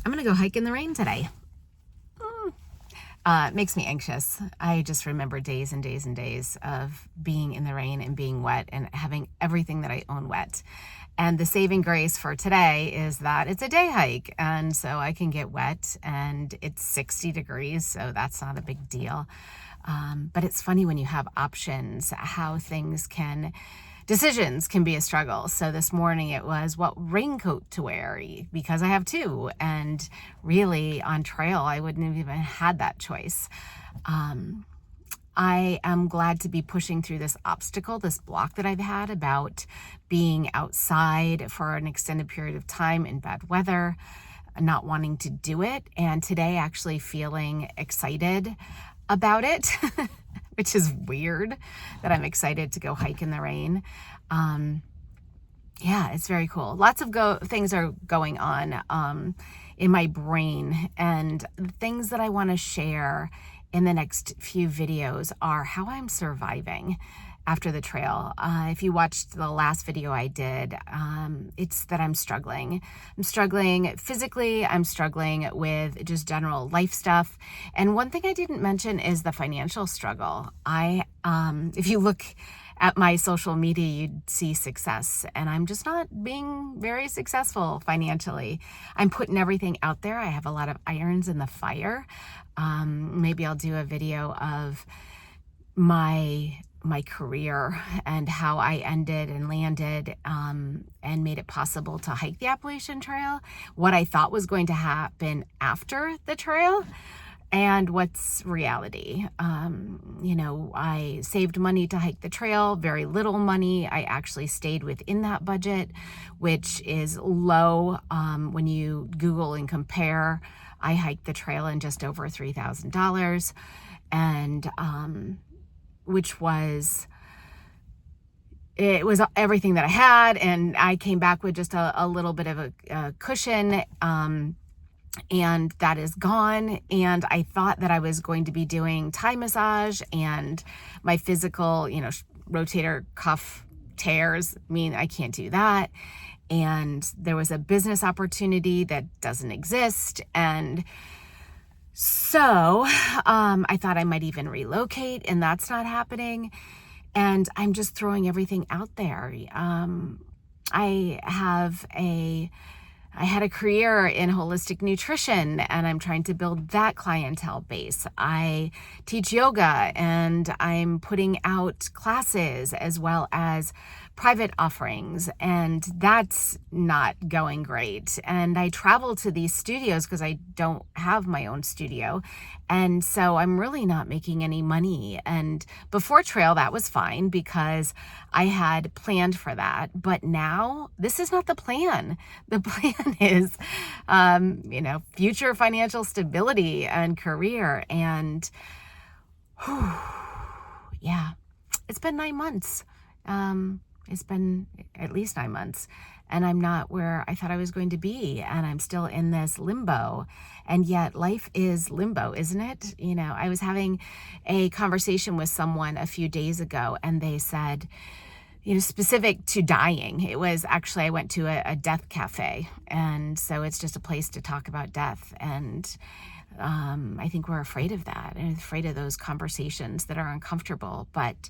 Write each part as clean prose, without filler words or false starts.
I'm gonna go hike in the rain today. It makes me anxious. I just remember days and days and days of being in the rain and being wet and having everything that I own wet. And the saving grace for today is that it's a day hike, and so I can get wet, and it's 60 degrees, so that's not a big deal. But it's funny when you have options, how decisions can be a struggle. So this morning it was what raincoat to wear because I have two, and really on trail I wouldn't have even had that choice. I am glad to be pushing through this obstacle, this block that I've had about being outside for an extended period of time in bad weather, not wanting to do it, and today actually feeling excited about it, which is weird that I'm excited to go hike in the rain. Yeah, it's very cool. Lots of things are going on in my brain, and the things that I want to share in the next few videos are how I'm surviving after the trail. If you watched the last video I did, it's that I'm struggling. I'm struggling physically, I'm struggling with just general life stuff. And one thing I didn't mention is the financial struggle. If you look at my social media, you'd see success, and I'm just not being very successful financially. I'm putting everything out there. I have a lot of irons in the fire. Maybe I'll do a video of my career and how I ended and landed and made it possible to hike the Appalachian Trail, what I thought was going to happen after the trail, and what's reality. I saved money to hike the trail, very little money. I actually stayed within that budget, which is low when you Google and compare. I hiked the trail in just over $3,000, and it was everything that I had, and I came back with just a little bit of a cushion, and that is gone. And I thought that I was going to be doing Thai massage, and my physical, rotator cuff tears mean I can't do that. And there was a business opportunity that doesn't exist, and so I thought I might even relocate, and that's not happening. And I'm just throwing everything out there. I had a career in holistic nutrition, and I'm trying to build that clientele base. I teach yoga, and I'm putting out classes as well as private offerings, and that's not going great. And I travel to these studios because I don't have my own studio, and so I'm really not making any money. And before trail, that was fine because I had planned for that, but now this is not the plan. The plan is future financial stability and career. And yeah, it's been 9 months. It's been at least 9 months, and I'm not where I thought I was going to be, and I'm still in this limbo. And yet life is limbo, isn't it? I was having a conversation with someone a few days ago, and they said, specific to dying. It was actually, I went to a death cafe, and so it's just a place to talk about death. And I think we're afraid of that, and afraid of those conversations that are uncomfortable. But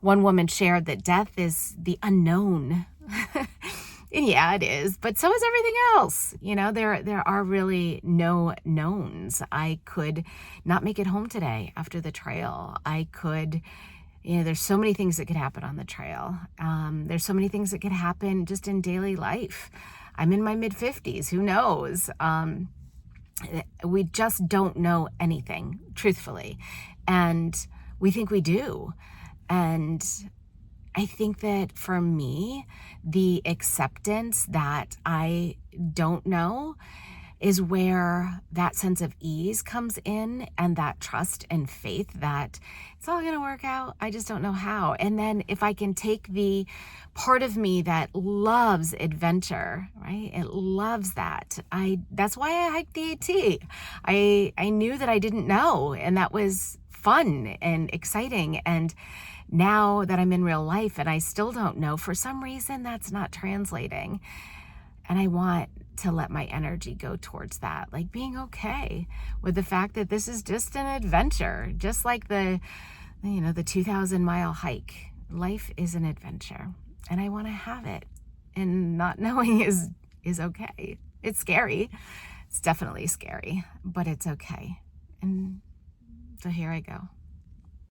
one woman shared that death is the unknown. And yeah, it is, but so is everything else. There are really no knowns. I could not make it home today after the trail. I could, there's so many things that could happen on the trail. There's so many things that could happen just in daily life. I'm in my mid-50s, who knows? We just don't know anything, truthfully. And we think we do. And I think that for me, the acceptance that I don't know is where that sense of ease comes in, and that trust and faith that it's all going to work out. I just don't know how. And then if I can take the part of me that loves adventure, right? It loves that. That's why I hiked the AT. I knew that I didn't know, and that was fun and exciting. And now that I'm in real life and I still don't know, for some reason that's not translating. And I want to let my energy go towards that, like being okay with the fact that this is just an adventure, just like the 2,000-mile hike. Life is an adventure, and I want to have it. And not knowing is okay. It's scary. It's definitely scary, but it's okay. And so here I go.